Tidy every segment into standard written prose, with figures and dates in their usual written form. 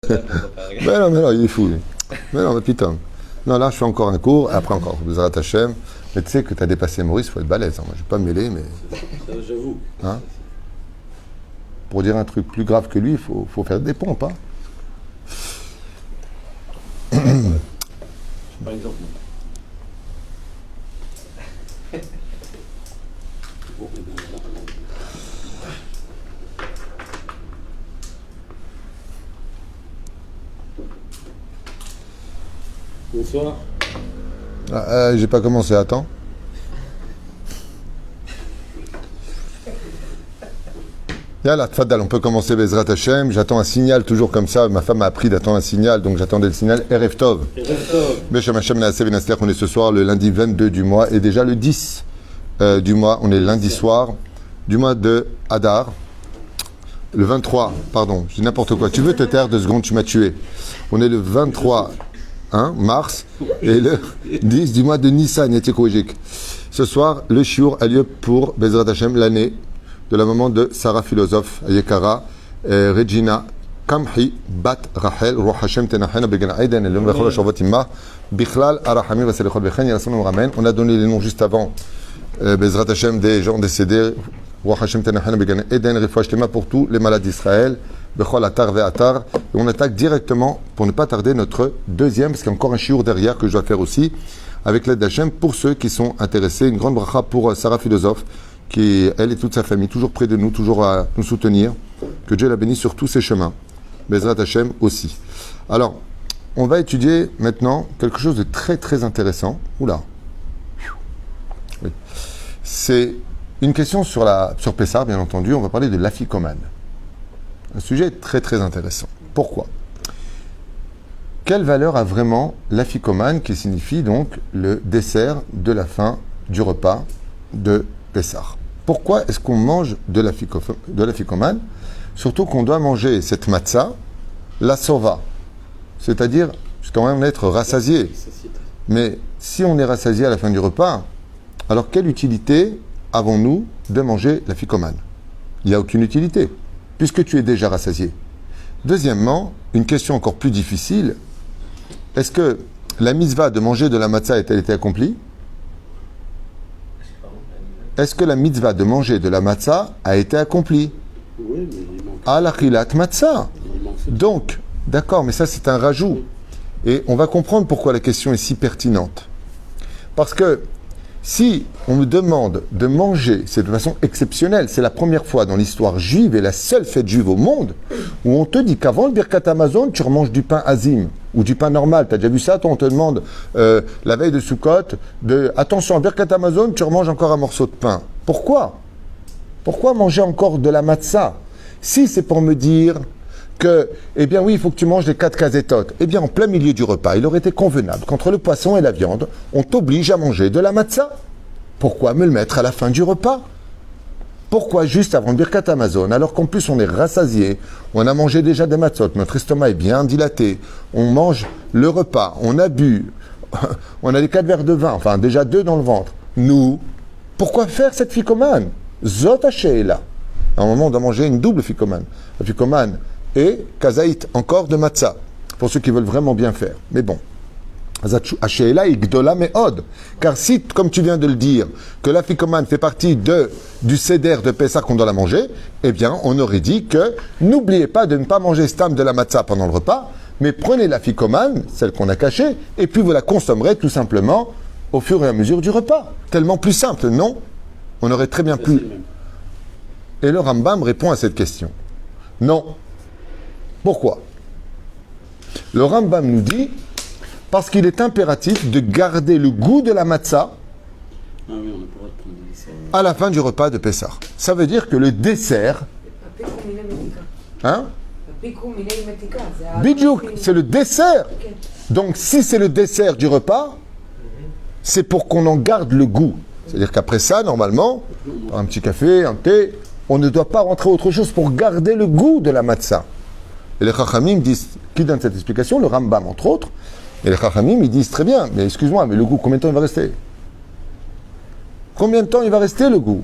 Mais non, il est fou. Lui. Mais non, mais putain. Non, là, je fais encore un cours, après encore, Bezrat Hashem. Mais tu sais que tu as dépassé Maurice, il faut être balèze. Hein. Moi, je ne vais pas me mêler, mais. Ça, j'avoue. Hein? Pour dire un truc plus grave que lui, il faut faire des pompes. Hein? Par exemple. Bonsoir. J'ai pas commencé, attends. Yallah, tfaddal, on peut commencer Bezrat Hashem. J'attends un signal, toujours comme ça. Ma femme m'a appris d'attendre un signal, donc j'attendais le signal. Erev Tov. Beshem Hashem Naaseh Venaster, on est ce soir, le lundi 22 du mois, et déjà le 10 du mois, on est lundi soir, du mois de Hadar. Le 23, pardon, je dis n'importe quoi. Tu veux te taire 2 secondes, tu m'as tué. On est le 23 mars, et le 10 du mois de Nissan, Yatikoujik. Ce soir, le shiur a lieu pour Bezrat Hashem, l'année de la maman de Sarah Philosophe, Ayekara, Regina Kamhi, Bat Rachel, Ruach Hashem Tenachena, Began Aiden, Elom Vechol Shavot Imma, Bichlal, Arachamim, Vaselichol Bechen, Yalason Ramen. On a donné les noms juste avant, Bezrat Hashem, des gens décédés, Ruach Hashem Tenachena, Began Aiden, Refoua Shlema pour tous les malades d'Israël, Bechol Atar Ve'atar. Et on attaque directement, pour ne pas tarder, notre deuxième, parce qu'il y a encore un shiur derrière que je dois faire aussi, avec l'aide d'Hachem, pour ceux qui sont intéressés. Une grande bracha pour Sarah Philosophe, qui, elle et toute sa famille, toujours près de nous, toujours à nous soutenir. Que Dieu la bénisse sur tous ses chemins. Bezrat Hashem aussi. Alors, on va étudier maintenant quelque chose de très très intéressant. Oula. Oui. C'est une question sur Pessar, bien entendu. On va parler de l'afikoman. Un sujet très très intéressant. Pourquoi ? Quelle valeur a vraiment l'afikoman, qui signifie donc le dessert de la fin du repas de Pessar? Pourquoi est-ce qu'on mange de l'afikoman? Surtout qu'on doit manger cette matzah, la sova. C'est-à-dire, jusqu'à même être rassasié. Mais si on est rassasié à la fin du repas, alors quelle utilité avons-nous de manger l'afikoman? Il n'y a aucune utilité, puisque tu es déjà rassasié. Deuxièmement, une question encore plus difficile, est-ce que la mitzvah de manger de la matzah a-t-elle été accomplie? Est-ce que la mitzvah de manger de la matzah a été accomplie? Oui, mais il manque. Al-akhilat matzah. Donc, d'accord, mais ça c'est un rajout. Et on va comprendre pourquoi la question est si pertinente. Parce que si on me demande de manger, c'est de façon exceptionnelle, c'est la première fois dans l'histoire juive et la seule fête juive au monde où on te dit qu'avant le Birkat Hamazon, tu remanges du pain azim ou du pain normal. Tu as déjà vu ça? Toi, on te demande la veille de Sukkot, attention, Birkat Hamazon, tu remanges encore un morceau de pain. Pourquoi? Pourquoi manger encore de la matzah? Si c'est pour me dire que, eh bien oui, il faut que tu manges les 4 kazétotes. Eh bien, en plein milieu du repas, il aurait été convenable qu'entre le poisson et la viande, on t'oblige à manger de la matzah. Pourquoi me le mettre à la fin du repas? Pourquoi juste avant le Birkat Hamazon, alors qu'en plus on est rassasié, on a mangé déjà des matzot, notre estomac est bien dilaté, on mange le repas, on a bu, on a les 4 verres de vin, enfin déjà 2 dans le ventre. Nous, pourquoi faire cette ficomane? Zot là. À un moment, on doit manger une double ficomane. La ficomane et kazaït, encore de matzah, pour ceux qui veulent vraiment bien faire. Mais bon, Hashéla igdola me'od. Car si, comme tu viens de le dire, que la ficomane fait partie du seder de Pessah qu'on doit la manger, eh bien, on aurait dit que n'oubliez pas de ne pas manger stam de la matzah pendant le repas, mais prenez la ficomane, celle qu'on a cachée, et puis vous la consommerez tout simplement au fur et à mesure du repas. Tellement plus simple, non? On aurait très bien pu. Et le Rambam répond à cette question. Non. Pourquoi? Le Rambam nous dit, parce qu'il est impératif de garder le goût de la matzah à la fin du repas de Pessah. Ça veut dire que le dessert... Hein? Bidjouk, c'est le dessert. Donc si c'est le dessert du repas, c'est pour qu'on en garde le goût. C'est-à-dire qu'après ça, normalement, un petit café, un thé, on ne doit pas rentrer autre chose pour garder le goût de la matzah. Et les Chachamim disent, qui donne cette explication? Le Rambam, entre autres. Et les Chachamim, ils disent très bien, mais excuse-moi, mais le goût, combien de temps il va rester? Combien de temps il va rester le goût?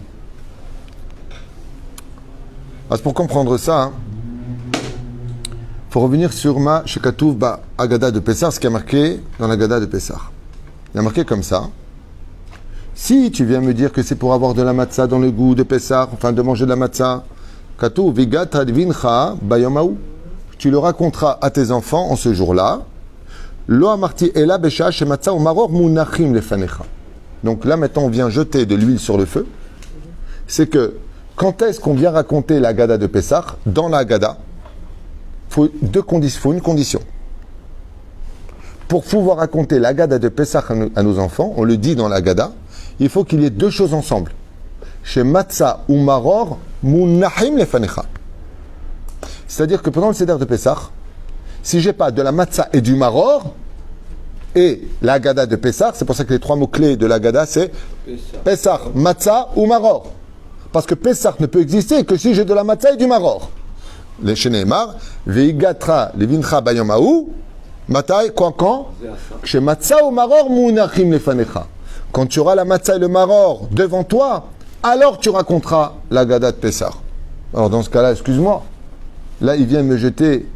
Parce pour comprendre ça, faut revenir sur ma Shekatouv Ba Agada de Pessah, ce qui est marqué dans l'Agada de Pessah. Il y a marqué comme ça. Si tu viens me dire que c'est pour avoir de la matzah dans le goût de Pessah, enfin de manger de la matzah, Katouv Vigat Advincha Bayamaou, tu le raconteras à tes enfants en ce jour-là. Lo amarti ela besha shematza ou maror munachim lefanecha. Donc là maintenant on vient jeter de l'huile sur le feu. C'est que quand est-ce qu'on vient raconter la Gada de Pessah? Dans la Gada, faut une condition. Pour pouvoir raconter la Gada de Pessah à nos enfants, on le dit dans la Gada, il faut qu'il y ait deux choses ensemble. Chez Matzah ou Maror, Munachim lefanecha. C'est-à-dire que pendant le Seder de Pessah, si j'ai pas de la Matzah et du Maror, et la Gada de Pessah, c'est pour ça que les trois mots-clés de la Gada, c'est Pessah, Matzah ou Maror. Parce que Pessah ne peut exister que si j'ai de la Matzah et du Maror. Les Sheneemar, Veigatra, Levincha Bayamaou, Matai, quand chez Matzah ou Maror, Munachim lefanecha. Quand tu auras la Matzah et le Maror devant toi, alors tu raconteras la Gada de Pessah. Alors dans ce cas-là, excuse-moi, là il vient me jeter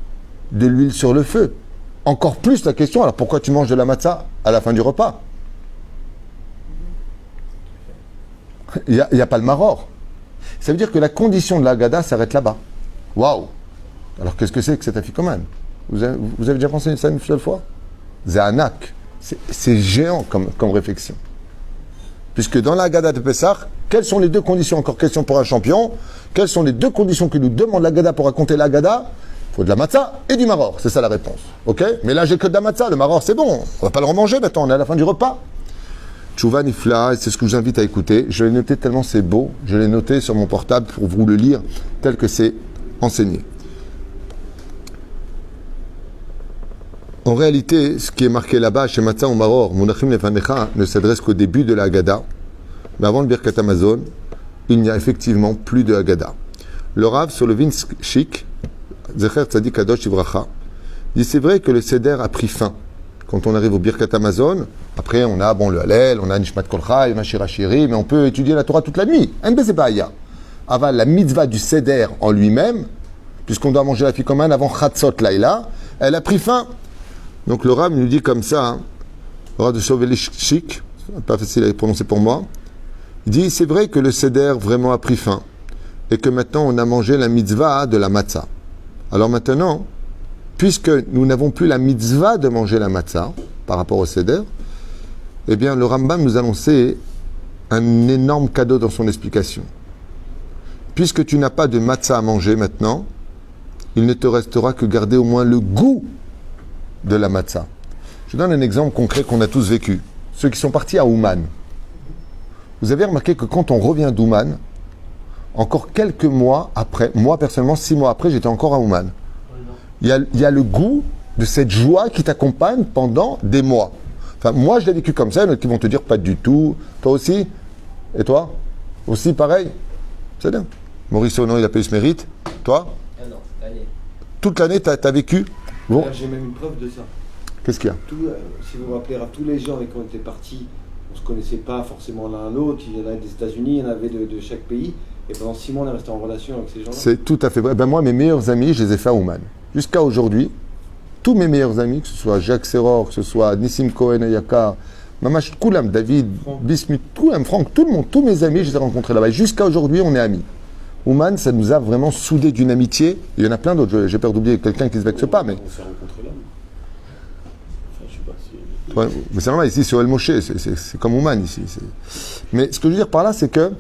de l'huile sur le feu. Encore plus la question, alors pourquoi tu manges de la matzah à la fin du repas? Il n'y a pas le maror. Ça veut dire que la condition de la Haggadah s'arrête là-bas. Waouh! Alors qu'est-ce que c'est que cet afikoman? Vous avez déjà pensé ça une seule fois? Zéanak. C'est géant comme réflexion. Puisque dans la Haggadah de Pessah, quelles sont les deux conditions? Encore question pour un champion. Quelles sont les deux conditions que nous demande la Haggadah pour raconter la Haggadah? Il faut de la matzah et du maror, c'est ça la réponse. Ok? Mais là, j'ai que de la matzah, le maror, c'est bon. On va pas le remanger maintenant, on est à la fin du repas. Tchouva Nifla, c'est ce que je vous invite à écouter. Je l'ai noté tellement c'est beau. Je l'ai noté sur mon portable pour vous le lire tel que c'est enseigné. En réalité, ce qui est marqué là-bas, chez Matzah ou Maror, Munachim Lefanecha, ne s'adresse qu'au début de la Haggadah. Mais avant le Birkat Hamazon, il n'y a effectivement plus de Haggadah. Le Rav sur le Vinchik, Zecher Tzadik Kadosh Ivracha, dit c'est vrai que le Seder a pris fin. Quand on arrive au Birkat Hamazon, après on a le Hallel, on a Nishmat Kol Chai, on a Shirashiri, mais on peut étudier la Torah toute la nuit. Aval, la mitzvah du Seder en lui-même, puisqu'on doit manger la fikoman avant Chatzot Laïla, elle a pris fin. Donc le Rav nous dit comme ça, le Rav de Sovelishik, pas facile à prononcer pour moi, il dit c'est vrai que le Seder vraiment a pris fin, et que maintenant on a mangé la mitzvah de la matzah. Alors maintenant, puisque nous n'avons plus la mitzvah de manger la matzah par rapport au Seder, eh bien le Rambam nous annonçait un énorme cadeau dans son explication. Puisque tu n'as pas de matzah à manger maintenant, il ne te restera que garder au moins le goût de la matzah. Je donne un exemple concret qu'on a tous vécu. Ceux qui sont partis à Ouman. Vous avez remarqué que quand on revient d'Ouman, encore quelques mois après, moi personnellement, 6 mois après, j'étais encore à Ouman. Il y a le goût de cette joie qui t'accompagne pendant des mois. Enfin, moi, je l'ai vécu comme ça. Il y en a qui vont te dire pas du tout. Toi aussi? Et toi? Aussi pareil? C'est bien. Maurice Onon, il a payé ce mérite. Toi? Non, l'année. Toute l'année, t'as vécu? Bon. J'ai même une preuve de ça. Qu'est-ce qu'il y a? Si vous vous rappelez, à tous les gens avec qui on était partis, on ne se connaissait pas forcément l'un l'autre. Il y en avait des États-Unis, il y en avait de chaque pays. Et pendant 6 mois, on est resté en relation avec ces gens-là. C'est tout à fait vrai. Moi, mes meilleurs amis, je les ai fait à Ouman. Jusqu'à aujourd'hui, tous mes meilleurs amis, que ce soit Jacques Serror, que ce soit Nissim Cohen, Ayaka, Mamash Koulam, David, Bismuth, Franck, tout le monde, tous mes amis, je les ai rencontrés là-bas. Et jusqu'à aujourd'hui, on est amis. Ouman, ça nous a vraiment soudés d'une amitié. Il y en a plein d'autres. J'ai peur d'oublier quelqu'un qui ne se vexe pas, mais. On s'est rencontrés là. Enfin, je sais pas si. Ouais, mais c'est normal, ici, c'est El Moshe, c'est comme Ouman ici. Mais ce que je veux dire par là, c'est que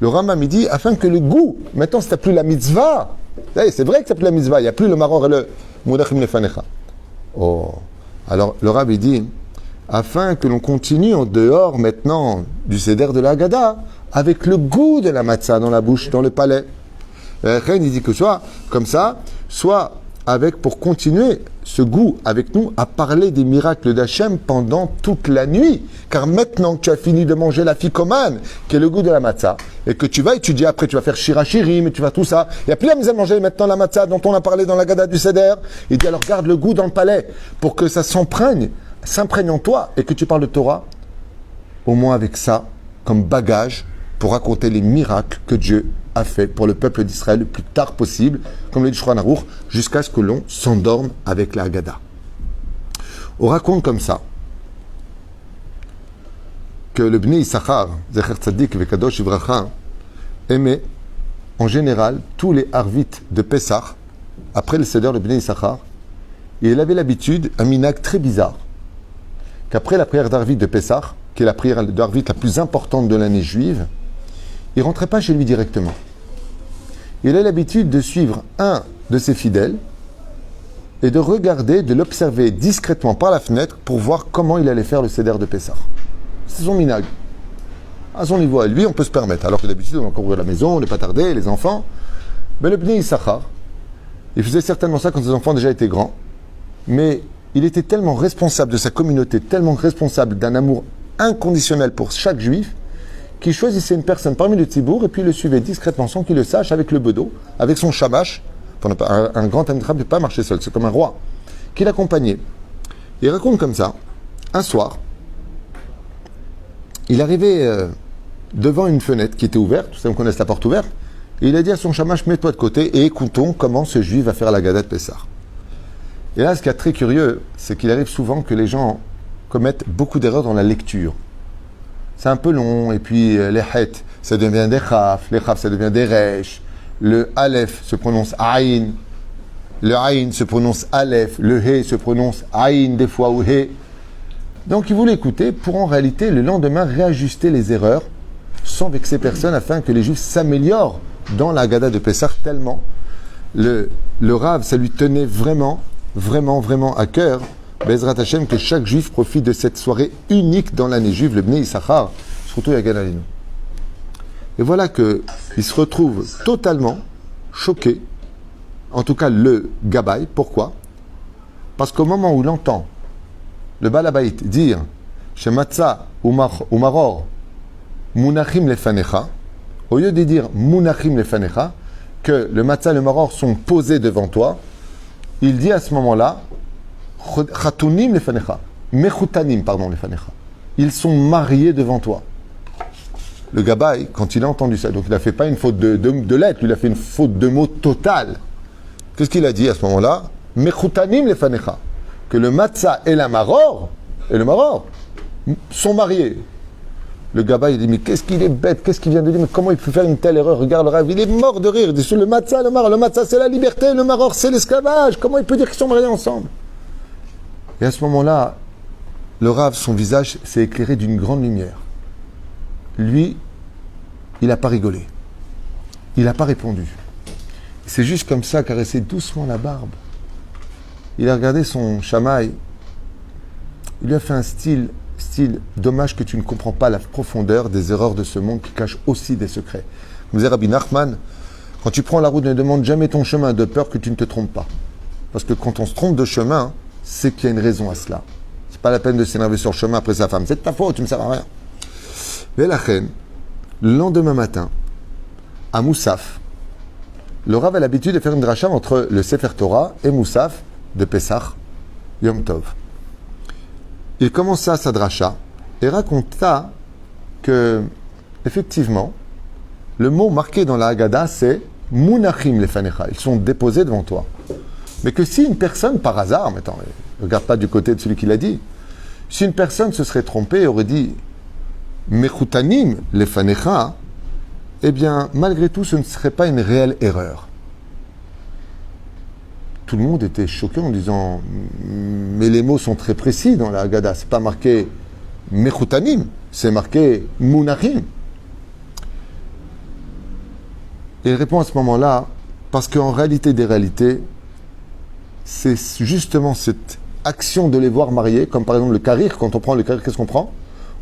le Rambam il dit, afin que le goût, maintenant, c'est plus la mitzvah. C'est vrai que c'est plus la mitzvah, il n'y a plus le maror et le Munachim Lefanecha. Oh. Alors, le Rav il dit, afin que l'on continue en dehors maintenant du Seder de la Haggadah, avec le goût de la matzah dans la bouche, dans le palais. Il dit que soit comme ça, soit avec, pour continuer ce goût avec nous, à parler des miracles d'Hachem pendant toute la nuit. Car maintenant que tu as fini de manger la fikoman, qui est le goût de la matzah, et que tu vas étudier après, tu vas faire shirashiri, mais tu vas tout ça, il n'y a plus la mise à manger maintenant la matzah dont on a parlé dans la Haggadah du Seder. Il dit alors garde le goût dans le palais, pour que ça s'imprègne en toi, et que tu parles de Torah, au moins avec ça, comme bagage, pour raconter les miracles que Dieu a fait pour le peuple d'Israël le plus tard possible, comme le dit Shulchan Aruch, jusqu'à ce que l'on s'endorme avec la Haggadah. On raconte comme ça que le Bnei Issachar, Zecher Tzadik Vekadosh Ivracha, aimait en général tous les Harvit de Pessah, après le Seder de Bnei Issachar, et il avait l'habitude, un minhag très bizarre, qu'après la prière d'Harvit de Pessah, qui est la prière d'Harvit la plus importante de l'année juive, il ne rentrait pas chez lui directement. Il a l'habitude de suivre un de ses fidèles et de regarder, de l'observer discrètement par la fenêtre pour voir comment il allait faire le Seder de Pessah. C'est son minhag. À son niveau à lui, on peut se permettre. Alors que d'habitude, on va encore ouvrir la maison, on n'est pas tardé, les enfants. Mais le Bnei Issachar, il faisait certainement ça quand ses enfants déjà étaient grands. Mais il était tellement responsable de sa communauté, tellement responsable d'un amour inconditionnel pour chaque juif, qu'il choisissait une personne parmi le tzibour et puis le suivait discrètement sans qu'il le sache avec le bedeau, avec son shamash. Un grand amitrab ne peut pas marcher seul, c'est comme un roi, qui l'accompagnait. Il raconte comme ça, un soir, il arrivait devant une fenêtre qui était ouverte, tout ça on connaît la porte ouverte, et il a dit à son shamash, mets-toi de côté et écoutons comment ce juif va faire la Haggadah de Pessah. Et là, ce qui est très curieux, c'est qu'il arrive souvent que les gens commettent beaucoup d'erreurs dans la lecture. C'est un peu long, et puis les het, ça devient des chaf, les chaf, ça devient des resh, le aleph se prononce aïn, le aïn se prononce aleph, le he se prononce aïn des fois ou he. Donc il voulait écouter pour en réalité le lendemain réajuster les erreurs sans vexer personne afin que les juifs s'améliorent dans la Haggadah de Pessah tellement le Rav, ça lui tenait vraiment à cœur, Bezrat Hashem, que chaque juif profite de cette soirée unique dans l'année juive, le Bnei Issachar, surtout Yagan Alinu. Et voilà qu'il se retrouve totalement choqué, en tout cas le Gabay. Pourquoi? Parce qu'au moment où l'entend le Balabait dire Shematza umaror munachim lefanecha, au lieu de dire munachim lefanecha, que le matzah et le maror sont posés devant toi, il dit à ce moment-là chatunim lefanecha, mechutanim pardon lefanecha, ils sont mariés devant toi. Le Gabay, quand il a entendu ça, donc il n'a fait pas une faute de lettres, il a fait une faute de mots totale. Qu'est-ce qu'il a dit à ce moment-là? Mechutanim lefanecha, que le matzah et le maror sont mariés. Le Gabay, il dit, mais qu'est-ce qu'il est bête, qu'est-ce qu'il vient de dire, mais comment il peut faire une telle erreur? Regarde le Rav, il est mort de rire. Il dit, le matzah, le maror, le matzah c'est la liberté, le maror c'est l'esclavage. Comment il peut dire qu'ils sont mariés ensemble? Et à ce moment-là, le Rav, son visage s'est éclairé d'une grande lumière. Lui, il n'a pas rigolé. Il n'a pas répondu. C'est juste comme ça, caresser doucement la barbe. Il a regardé son chamaï. Il lui a fait un style, dommage que tu ne comprends pas la profondeur des erreurs de ce monde qui cache aussi des secrets. Comme disait Rabbi Nachman, quand tu prends la route, ne demande jamais ton chemin de peur que tu ne te trompes pas. Parce que quand on se trompe de chemin, c'est qu'il y a une raison à cela. C'est pas la peine de s'énerver sur le chemin après sa femme. C'est de ta faute, tu ne me sers à rien. Mais la reine, le lendemain matin, à Moussaf, le Rav a l'habitude de faire une dracha entre le Sefer Torah et Moussaf de Pessah, Yom Tov. Il commença sa dracha et raconta que, effectivement, le mot marqué dans la Haggadah, c'est Munachim lefanecha. Ils sont déposés devant toi. Mais que si une personne, par hasard, mais attends, regarde pas du côté de celui qui l'a dit, si une personne se serait trompée et aurait dit Mechutanim lefanecha, eh bien, malgré tout, ce ne serait pas une réelle erreur. Tout le monde était choqué en disant mais les mots sont très précis dans la Haggadah. C'est pas marqué Mechutanim, c'est marqué Munachim. Et il répond à ce moment-là parce qu'en réalité des réalités, c'est justement cette action de les voir mariés, comme par exemple le karir. Quand on prend le karir, qu'est-ce qu'on prend?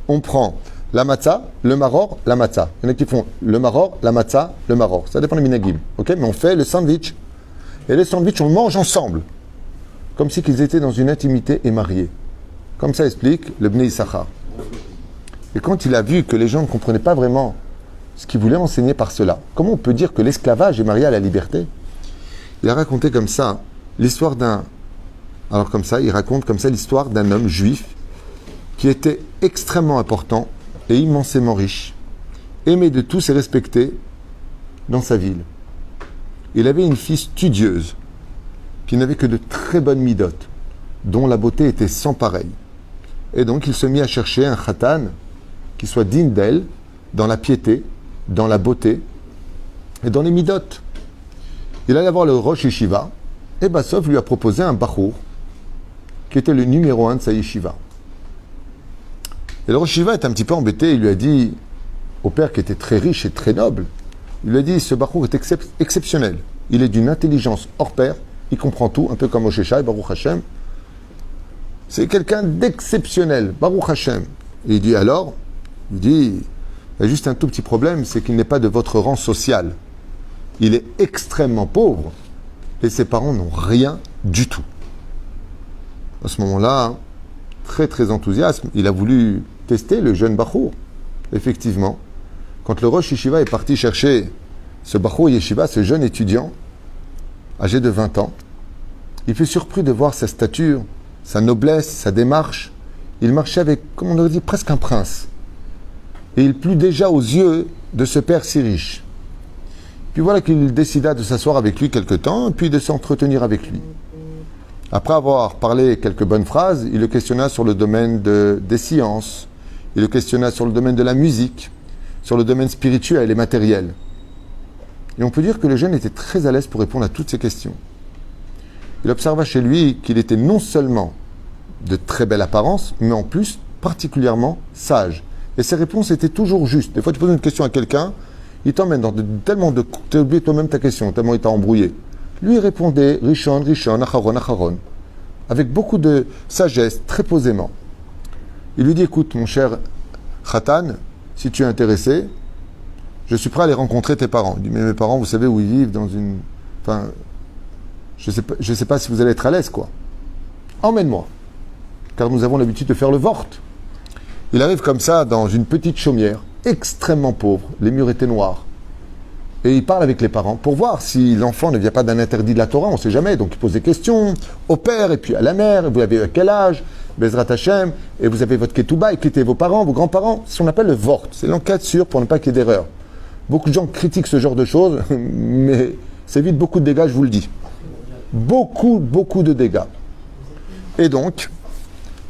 On prend la matzah, le maror, la matzah. Il y en a qui font le maror, la matzah, le maror. Ça dépend des minagim. Ok, mais on fait le sandwich. Et le sandwich, on le mange ensemble. Comme si qu'ils étaient dans une intimité et mariés. Comme ça explique le Bnei Issachar. Et quand il a vu que les gens ne comprenaient pas vraiment ce qu'il voulait enseigner par cela, comment on peut dire que l'esclavage est marié à la liberté? Il a raconté comme ça l'histoire d'un... Alors comme ça, il raconte comme ça l'histoire d'un homme juif qui était extrêmement important et immensément riche, aimé de tous et respecté dans sa ville. Il avait une fille studieuse, qui n'avait que de très bonnes midotes, dont la beauté était sans pareil. Et donc il se mit à chercher un khatan qui soit digne d'elle, dans la piété, dans la beauté et dans les midotes. Il allait voir le Rosh Yeshiva, et Bassov lui a proposé un bachour, qui était le numéro 1 de sa yeshiva. Et le Rosh Yeshiva est un petit peu embêté, il lui a dit, au père qui était très riche et très noble, il lui a dit, ce bachour est exceptionnel. Il est d'une intelligence hors pair, il comprend tout, un peu comme Moshe Shai, Baruch Hashem. C'est quelqu'un d'exceptionnel, Baruch Hashem. Et il dit alors, il dit, il y a juste un tout petit problème, c'est qu'il n'est pas de votre rang social. Il est extrêmement pauvre et ses parents n'ont rien du tout. À ce moment-là, très très enthousiaste, il a voulu tester le jeune Bachour. Effectivement, quand le Rosh Yeshiva est parti chercher ce Bachour Yeshiva, ce jeune étudiant, âgé de 20 ans, il fut surpris de voir sa stature, sa noblesse, sa démarche. Il marchait avec, comme on aurait dit, presque un prince. Et il plut déjà aux yeux de ce père si riche. Puis voilà qu'il décida de s'asseoir avec lui quelque temps, puis de s'entretenir avec lui. Après avoir parlé quelques bonnes phrases, il le questionna sur le domaine des sciences, il le questionna sur le domaine de la musique, sur le domaine spirituel et matériel. Et on peut dire que le jeune était très à l'aise pour répondre à toutes ces questions. Il observa chez lui qu'il était non seulement de très belle apparence, mais en plus particulièrement sage. Et ses réponses étaient toujours justes. Des fois, tu poses une question à quelqu'un, il t'emmène dans tellement de... Tu as oublié toi-même ta question, tellement il t'a embrouillé. Lui, il répondait Rishon, Rishon, Acharon, Acharon, avec beaucoup de sagesse, très posément. Il lui dit, écoute, mon cher Khatan, si tu es intéressé, je suis prêt à aller rencontrer tes parents. Il dit, mais mes parents, vous savez où ils vivent, dans une... Enfin, je sais pas si vous allez être à l'aise, quoi. Emmène-moi, car nous avons l'habitude de faire le vort. Il arrive comme ça dans une petite chaumière, extrêmement pauvre, les murs étaient noirs. Et il parle avec les parents pour voir si l'enfant ne vient pas d'un interdit de la Torah, on ne sait jamais. Donc il pose des questions au père et puis à la mère. Vous avez quel âge? Bezrat Hashem. Et vous avez votre ketouba et qui étaient vos parents, vos grands-parents. C'est ce qu'on appelle le vort. C'est l'enquête sûre pour ne pas qu'il y ait d'erreur. Beaucoup de gens critiquent ce genre de choses, mais ça évite beaucoup de dégâts, je vous le dis. Beaucoup de dégâts. Et donc,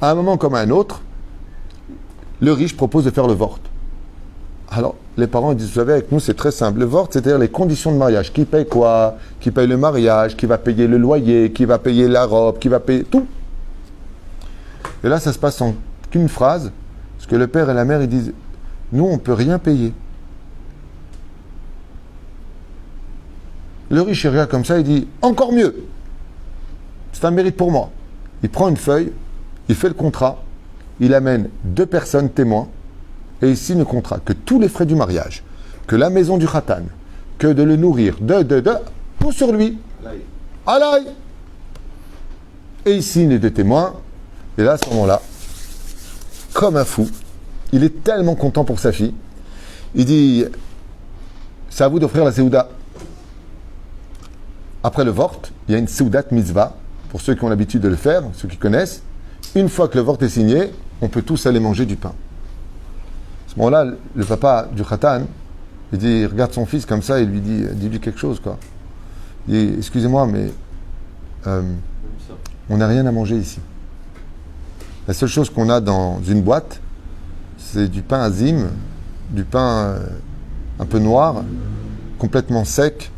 à un moment comme à un autre, le riche propose de faire le vort. Alors, les parents disent, vous savez, avec nous, c'est très simple. Le vort, c'est-à-dire les conditions de mariage. Qui paye quoi? Qui paye le mariage? Qui va payer le loyer? Qui va payer la robe? Qui va payer tout? Et là, ça se passe en qu'une phrase. Parce que le père et la mère, ils disent, nous, on ne peut rien payer. Le riche, il regarde comme ça, il dit, encore mieux. C'est un mérite pour moi. Il prend une feuille, il fait le contrat, il amène 2 personnes témoins, et il signe le contrat que tous les frais du mariage, que la maison du khatan, que de le nourrir, tout sur lui. Alaï. Et il signe les 2 témoins, et là, à ce moment-là, comme un fou, il est tellement content pour sa fille, il dit, c'est à vous d'offrir la séouda. Après le vort, il y a une séoudat mitzvah, pour ceux qui ont l'habitude de le faire, ceux qui connaissent. Une fois que le vort est signé, on peut tous aller manger du pain. À ce moment-là, le papa du khatan, il regarde son fils comme ça et lui dit, dis-lui quelque chose, quoi. Il dit, excusez-moi, mais on n'a rien à manger ici. La seule chose qu'on a dans une boîte, c'est du pain azim, du pain un peu noir, complètement sec,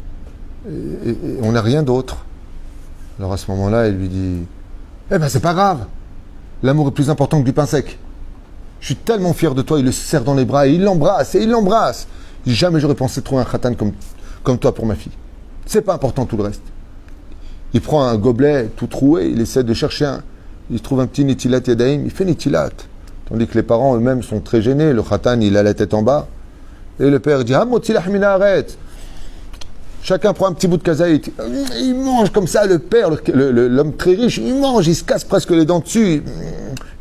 et on n'a rien d'autre. Alors à ce moment-là, il lui dit, eh ben c'est pas grave, l'amour est plus important que du pain sec. Je suis tellement fier de toi, il le serre dans les bras et il l'embrasse, Jamais j'aurais pensé trouver un khatan comme toi pour ma fille. C'est pas important tout le reste. Il prend un gobelet tout troué, il essaie de chercher il trouve un petit nitilat yadaim, il fait nitilat. Tandis que les parents eux-mêmes sont très gênés, le khatan il a la tête en bas. Et le père dit, arrête. Chacun prend un petit bout de kazaït. Il mange comme ça, le père, l'homme très riche, il mange, il se casse presque les dents dessus.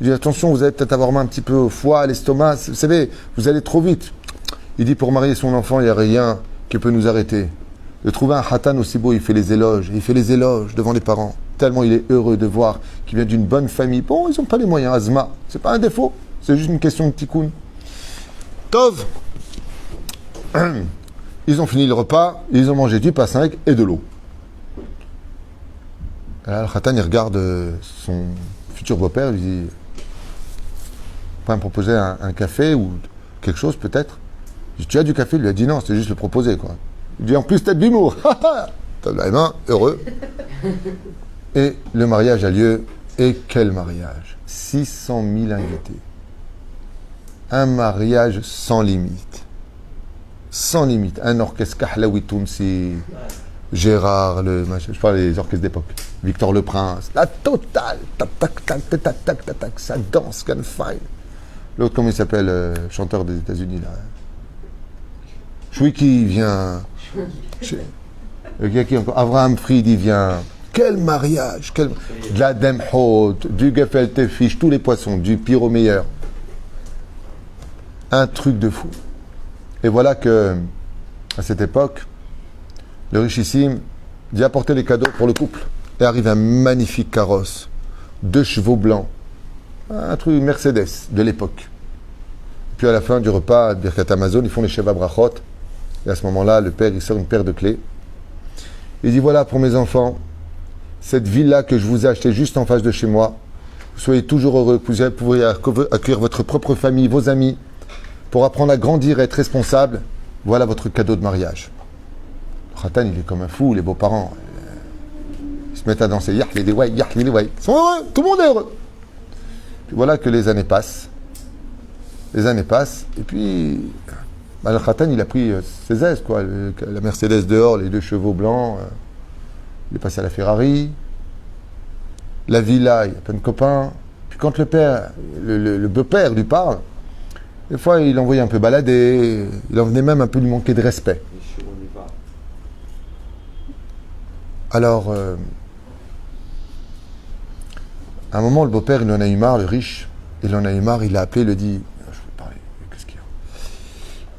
Il dit, attention, vous allez peut-être avoir mal un petit peu au foie, à l'estomac, vous savez, vous allez trop vite. Il dit, pour marier son enfant, il n'y a rien qui peut nous arrêter. De trouver un khatan aussi beau, il fait les éloges devant les parents. Tellement il est heureux de voir qu'il vient d'une bonne famille. Bon, ils n'ont pas les moyens, Azma. C'est pas un défaut, c'est juste une question de tikkun. Tov. Ils ont fini le repas, ils ont mangé du pain sec et de l'eau. Alors, le Khatan, il regarde son futur beau-père, il lui dit, pas me proposer un café ou quelque chose peut-être. Il dit, tu as du café? Il lui a dit non, c'était juste le proposer, quoi. Il dit, en plus, t'as de l'humour. T'as la main, heureux. Et le mariage a lieu. Et quel mariage! 600 000 invités. Un mariage sans limite. Sans limite. Un orchestre Kahlaoui Tounsi, Gérard, je parle des orchestres d'époque. Victor le Prince. La totale. Tac, tac, tac, tac, tac, tac, tac. Ça danse, can fine. L'autre, comment il s'appelle, chanteur des États-Unis, là. Chouiki vient. Il y a qui encore? Avraham Fried, il vient. Quel mariage! De la Demhot, du Gefilte Fish, tous les poissons, du pire au meilleur. Un truc de fou. Et voilà que, à cette époque, le richissime dit apporter les cadeaux pour le couple. Et arrive un magnifique carrosse, 2 chevaux blancs, un truc Mercedes de l'époque. Puis à la fin du repas, de Birkat Amazon, ils font les Sheva Brachot. Et à ce moment-là, le père, il sort une paire de clés. Il dit, voilà pour mes enfants, cette villa que je vous ai achetée juste en face de chez moi, vous soyez toujours heureux, vous pourrez accueillir votre propre famille, vos amis, pour apprendre à grandir et être responsable. Voilà votre cadeau de mariage. Le Khatan, il est comme un fou, les beaux-parents. Ils se mettent à danser. Yah, les déway, yah, les déway. Ils sont heureux, tout le monde est heureux. Puis voilà que les années passent. Les années passent, et puis le Khatan, il a pris ses aises, quoi. La Mercedes dehors, les 2 chevaux blancs. Il est passé à la Ferrari. La villa, il y a plein de copains. Puis quand le père, le beau-père lui parle, des fois, il l'envoyait un peu balader. Il en venait même un peu lui manquer de respect. Alors, à un moment, le beau-père, il en a eu marre, le riche. Il en a eu marre, il l'a appelé, il lui dit, je vais parler, qu'est-ce qu'il y a?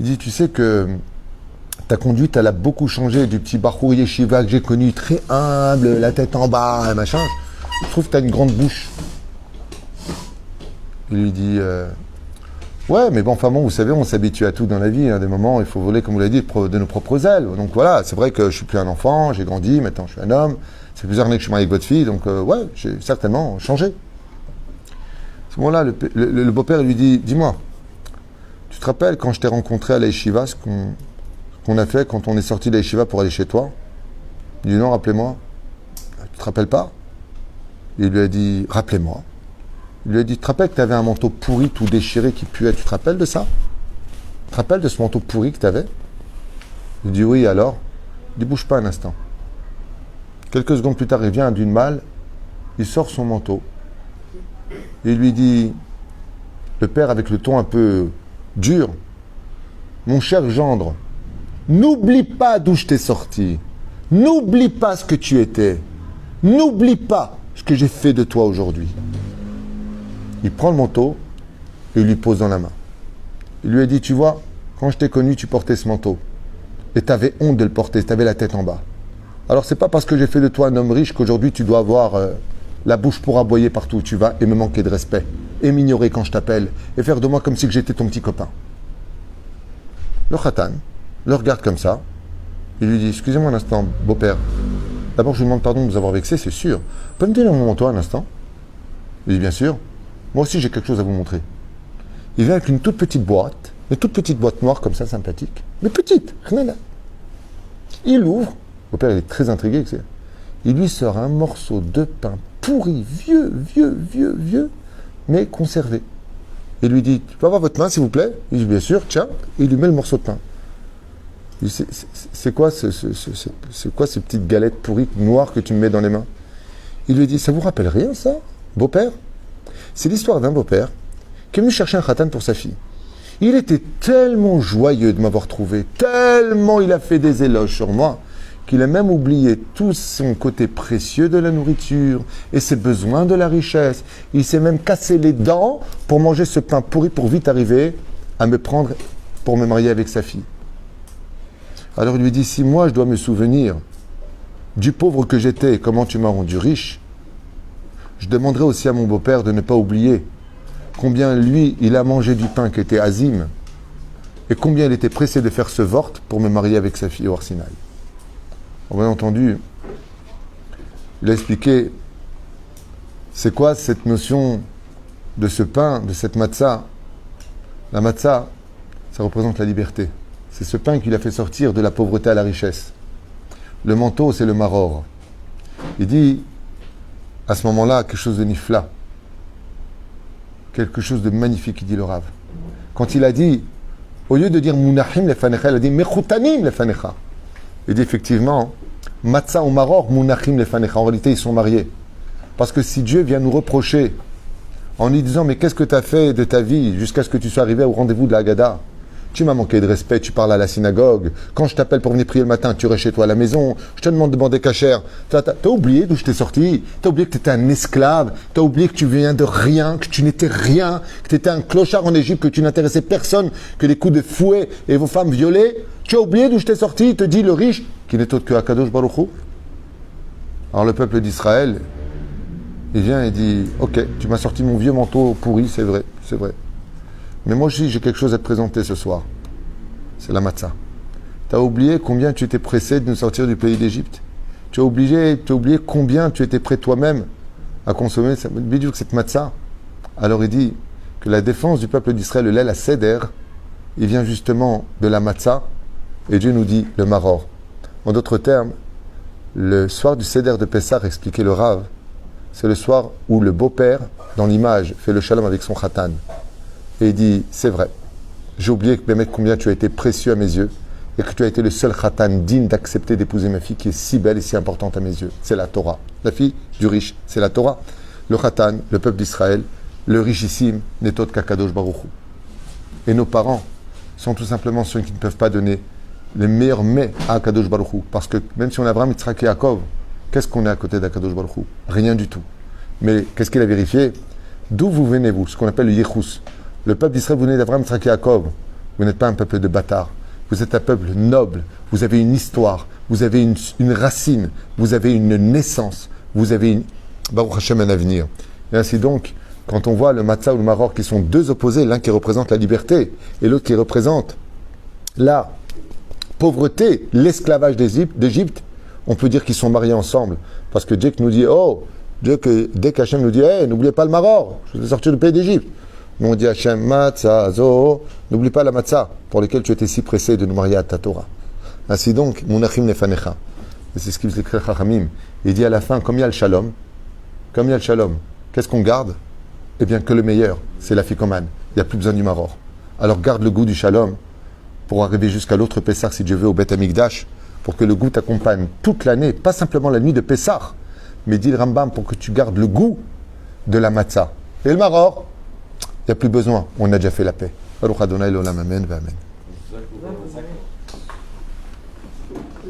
Il dit, tu sais que ta conduite, elle a beaucoup changé du petit Bachour Yeshiva que j'ai connu, très humble, la tête en bas, machin. Je trouve que tu as une grande bouche. Il lui dit, ouais, mais bon, enfin bon, vous savez, on s'habitue à tout dans la vie. À des moments, il faut voler, comme vous l'avez dit, de nos propres ailes. Donc voilà, c'est vrai que je suis plus un enfant, j'ai grandi, maintenant je suis un homme. Ça fait plusieurs années que je suis marié avec votre fille, donc ouais, j'ai certainement changé. À ce moment-là, le beau-père lui dit, dis-moi, tu te rappelles quand je t'ai rencontré à la yeshiva, ce qu'on a fait quand on est sorti de la yeshiva pour aller chez toi? Il dit, non, rappelez-moi. Tu te rappelles pas? Il lui a dit, rappelez-moi. Il lui a dit, tu te rappelles que tu avais un manteau pourri, tout déchiré, qui puait? Tu te rappelles de ça? Tu te rappelles de ce manteau pourri que tu avais? Il dit, oui, alors? Il dit, bouge pas un instant. Quelques secondes plus tard, il vient d'une malle, il sort son manteau. Il lui dit, le père avec le ton un peu dur, mon cher gendre, n'oublie pas d'où je t'ai sorti. N'oublie pas ce que tu étais. N'oublie pas ce que j'ai fait de toi aujourd'hui. Il prend le manteau et il lui pose dans la main. Il lui a dit, tu vois, quand je t'ai connu, tu portais ce manteau. Et tu avais honte de le porter, tu avais la tête en bas. Alors c'est pas parce que j'ai fait de toi un homme riche qu'aujourd'hui tu dois avoir la bouche pour aboyer partout où tu vas et me manquer de respect. Et m'ignorer quand je t'appelle. Et faire de moi comme si j'étais ton petit copain. Le Khatan le regarde comme ça. Il lui dit, excusez-moi un instant, beau-père. D'abord je vous demande pardon de vous avoir vexé, c'est sûr. Vous pouvez me donner mon manteau un instant? Il dit, bien sûr. Moi aussi, j'ai quelque chose à vous montrer. Il vient avec une toute petite boîte noire comme ça, sympathique. Mais petite, rien là. Il ouvre. Mon père, il est très intrigué. Il lui sort un morceau de pain pourri, vieux, mais conservé. Il lui dit, tu peux avoir votre main, s'il vous plaît? Il dit, bien sûr, tiens. Et il lui met le morceau de pain. Il dit, c'est quoi ces petites galettes pourries, noires que tu me mets dans les mains? Il lui dit, ça vous rappelle rien, ça, beau-père? C'est l'histoire d'un beau-père qui est venu chercher un khatan pour sa fille. Il était tellement joyeux de m'avoir trouvé, tellement il a fait des éloges sur moi, qu'il a même oublié tout son côté précieux de la nourriture et ses besoins de la richesse. Il s'est même cassé les dents pour manger ce pain pourri pour vite arriver à me prendre pour me marier avec sa fille. Alors il lui dit, si moi je dois me souvenir du pauvre que j'étais et comment tu m'as rendu riche, je demanderai aussi à mon beau-père de ne pas oublier combien lui, il a mangé du pain qui était azim et combien il était pressé de faire ce vort pour me marier avec sa fille au Har Sinaï. Bien entendu, il a expliqué c'est quoi cette notion de ce pain, de cette matzah. La matzah, ça représente la liberté. C'est ce pain qui l'a fait sortir de la pauvreté à la richesse. Le manteau, c'est le maror. Il dit, à ce moment-là, quelque chose de nifla. Quelque chose de magnifique, il dit le Rav. Quand il a dit, au lieu de dire Munachim lefanecha, il a dit Mechutanim lefanecha. Il dit effectivement, Matzah ou Maror, Munachim lefanecha. En réalité, ils sont mariés. Parce que si Dieu vient nous reprocher en lui disant, mais qu'est-ce que tu as fait de ta vie jusqu'à ce que tu sois arrivé au rendez-vous de la Haggadah? Tu m'as manqué de respect, tu parles à la synagogue. Quand je t'appelle pour venir prier le matin, tu restes chez toi à la maison. Je te demande de demander cachère. T'as oublié d'où je t'ai sorti. T'as oublié que tu étais un esclave. T'as oublié que tu viens de rien, que tu n'étais rien, que tu étais un clochard en Égypte, que tu n'intéressais personne, que les coups de fouet et vos femmes violées. Tu as oublié d'où je t'ai sorti, te dit le riche, qui n'est autre que Akadosh Baruch Hu. Alors le peuple d'Israël, il vient et dit, ok, tu m'as sorti mon vieux manteau pourri, c'est vrai, c'est vrai. Mais moi aussi, j'ai quelque chose à te présenter ce soir. C'est la matzah. Tu as oublié combien tu étais pressé de nous sortir du pays d'Égypte. Tu as oublié combien tu étais prêt toi-même à consommer cette matzah. Alors il dit que la défense du peuple d'Israël, le lait, la seder, il vient justement de la matzah. Et Dieu nous dit le maror. En d'autres termes, le soir du seder de Pessah, expliquait le Rav, c'est le soir où le beau-père, dans l'image, fait le shalom avec son khatan. Et il dit, c'est vrai, j'ai oublié combien tu as été précieux à mes yeux et que tu as été le seul khatan digne d'accepter d'épouser ma fille qui est si belle et si importante à mes yeux. C'est la Torah. La fille du riche, c'est la Torah. Le khatan, le peuple d'Israël, le richissime, n'est autre qu'Akadosh Baruch Hu. Et nos parents sont tout simplement ceux qui ne peuvent pas donner les meilleurs mets à Akadosh Baruch Hu. Parce que même si on a Abraham, Yitzhak et Yaakov, qu'est-ce qu'on est à côté d'Akadosh Baruch Hu? Rien du tout. Mais qu'est-ce qu'il a vérifié? D'où vous venez, vous? Ce qu'on appelle le Yechus. Le peuple d'Israël, vous venez d'Abraham, Yitzhak et Yaakov. Vous n'êtes pas un peuple de bâtards. Vous êtes un peuple noble. Vous avez une histoire. Vous avez une racine. Vous avez une naissance. Vous avez Baruch Hashem, un avenir. Et ainsi donc, quand on voit le matzah ou le maror qui sont deux opposés, l'un qui représente la liberté et l'autre qui représente la pauvreté, l'esclavage d'Égypte, on peut dire qu'ils sont mariés ensemble. Parce que Dieu nous dit, dès qu'Hachem nous dit, n'oubliez pas le maror, je vais sortir du pays d'Égypte. Nous on dit Hachem, matzah, zo, n'oublie pas la matzah, pour laquelle tu étais si pressé de nous marier à ta Torah. Ainsi donc, munachim nefanecha. Et c'est ce qu'il écrit Chachamim. Il dit à la fin, comme il y a le shalom, qu'est-ce qu'on garde? Eh bien, que le meilleur, c'est la ficomane. Il n'y a plus besoin du maror. Alors garde le goût du shalom pour arriver jusqu'à l'autre Pessah, si Dieu veut, au Beth Amikdash, pour que le goût t'accompagne toute l'année, pas simplement la nuit de Pessah, mais dit le Rambam, pour que tu gardes le goût de la matzah. Et le maror, il n'y a plus besoin, on a déjà fait la paix. Baruch Adonai l'olam, amen, amen.